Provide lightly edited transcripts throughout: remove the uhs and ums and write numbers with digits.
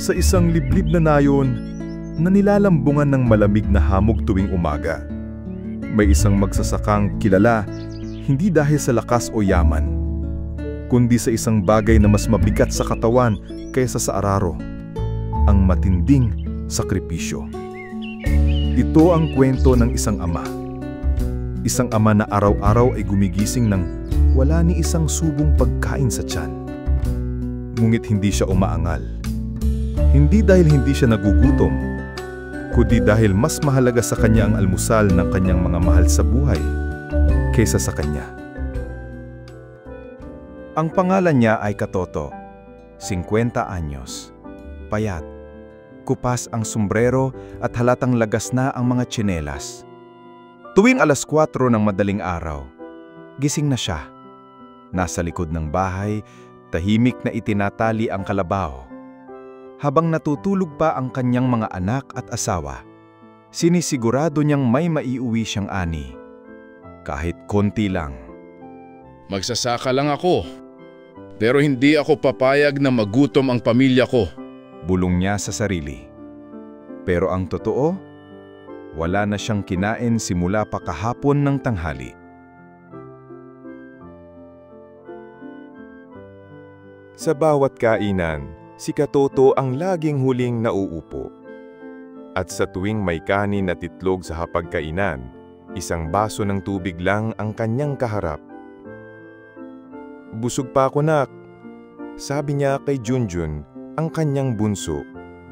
Sa isang liblib na nayon na nilalambungan ng malamig na hamog tuwing umaga, may isang magsasakang kilala hindi dahil sa lakas o yaman, kundi sa isang bagay na mas mabigat sa katawan kaysa sa araro, ang matinding sakripisyo. Ito ang kwento ng isang ama. Isang ama na araw-araw ay gumigising ng wala ni isang subong pagkain sa tiyan. Ngunit hindi siya umaangal. Hindi dahil hindi siya nagugutom, kundi dahil mas mahalaga sa kanya ang almusal ng kanyang mga mahal sa buhay kaysa sa kanya. Ang pangalan niya ay Katoto, 50 anyos, payat, kupas ang sombrero at halatang lagas na ang mga tsinelas. Tuwing 4:00 ng madaling araw, gising na siya. Nasa likod ng bahay, tahimik na itinatali ang kalabaw. Habang natutulog pa ang kanyang mga anak at asawa, sinisigurado niyang may maiuwi siyang ani. Kahit konti lang. Magsasaka lang ako, pero hindi ako papayag na magutom ang pamilya ko. Bulong niya sa sarili. Pero ang totoo, wala na siyang kinain simula pa kahapon ng tanghali. Sa bawat kainan, si Katoto ang laging huling nauupo. At sa tuwing may kanin at itlog sa hapagkainan, isang baso ng tubig lang ang kanyang kaharap. "Busog pa ako, nak," sabi niya kay Junjun, ang kanyang bunso,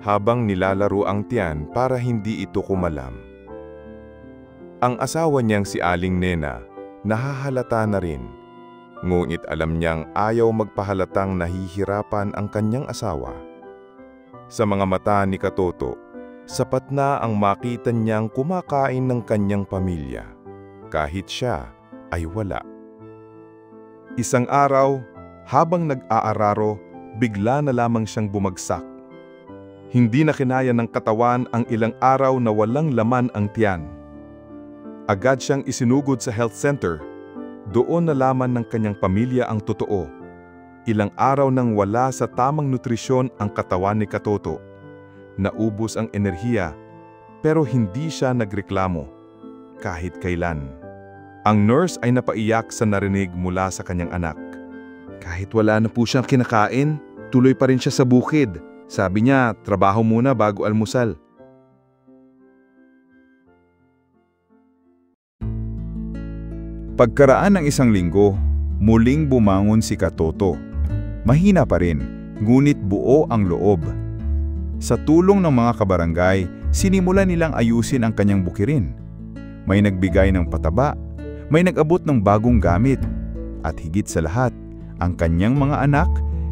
habang nilalaro ang tiyan para hindi ito kumalam. Ang asawa niyang si Aling Nena, nahahalata na rin. Ngunit alam niyang ayaw magpahalatang nahihirapan ang kanyang asawa. Sa mga mata ni Katoto, sapat na ang makita niyang kumakain ng kanyang pamilya, kahit siya ay wala. Isang araw, habang nag-aararo, bigla na lamang siyang bumagsak. Hindi na kinaya ng katawan ang ilang araw na walang laman ang tiyan. Agad siyang isinugod sa health center. Doon nalaman ng kanyang pamilya ang totoo. Ilang araw nang wala sa tamang nutrisyon ang katawan ni Katoto. Naubos ang enerhiya, pero hindi siya nagreklamo kahit kailan. Ang nurse ay napaiyak sa narinig mula sa kanyang anak. Kahit wala na po siyang kinakain, tuloy pa rin siya sa bukid. Sabi niya, trabaho muna bago almusal. Pagkaraan ng isang linggo, muling bumangon si Katoto. Mahina pa rin, ngunit buo ang loob. Sa tulong ng mga kabarangay, sinimulan nilang ayusin ang kanyang bukirin. May nagbigay ng pataba, may nag-abot ng bagong gamit, at higit sa lahat, ang kanyang mga anak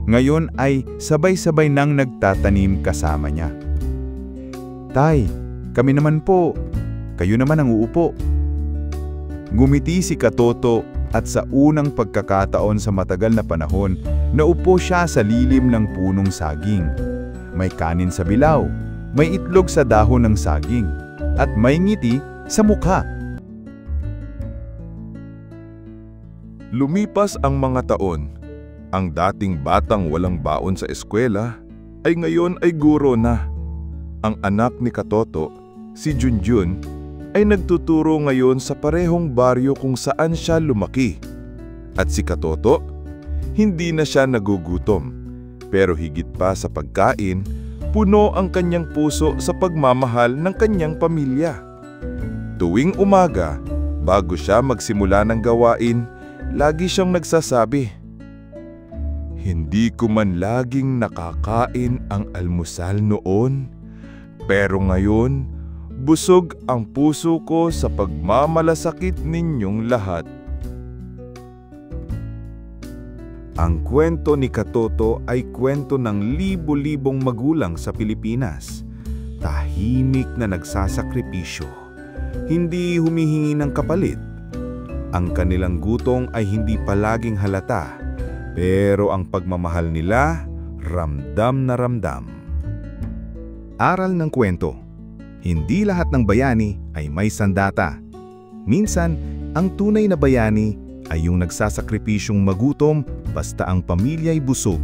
ngayon ay sabay-sabay nang nagtatanim kasama niya. "Tay, kami naman po. Kayo naman ang uupo." Ngumiti si Katoto at sa unang pagkakataon sa matagal na panahon, naupo siya sa lilim ng punong saging. May kanin sa bilaw, may itlog sa dahon ng saging, at may ngiti sa mukha. Lumipas ang mga taon. Ang dating batang walang baon sa eskwela ay ngayon ay guro na. Ang anak ni Katoto, si Junjun, ay nagtuturo ngayon sa parehong baryo kung saan siya lumaki. At si Katoto, hindi na siya nagugutom. Pero higit pa sa pagkain, puno ang kanyang puso sa pagmamahal ng kanyang pamilya. Tuwing umaga, bago siya magsimula ng gawain, lagi siyang nagsasabi, "Hindi ko man laging nakakain ang almusal noon, pero ngayon, busog ang puso ko sa pagmamalasakit ninyong lahat." Ang kwento ni Katoto ay kwento ng libo-libong magulang sa Pilipinas. Tahimik na nagsasakripisyo, hindi humihingi ng kapalit. Ang kanilang gutong ay hindi palaging halata, pero ang pagmamahal nila, ramdam na ramdam. Aral ng kwento: hindi lahat ng bayani ay may sandata. Minsan, ang tunay na bayani ay yung nagsasakripisyong magutom basta ang pamilya'y busog.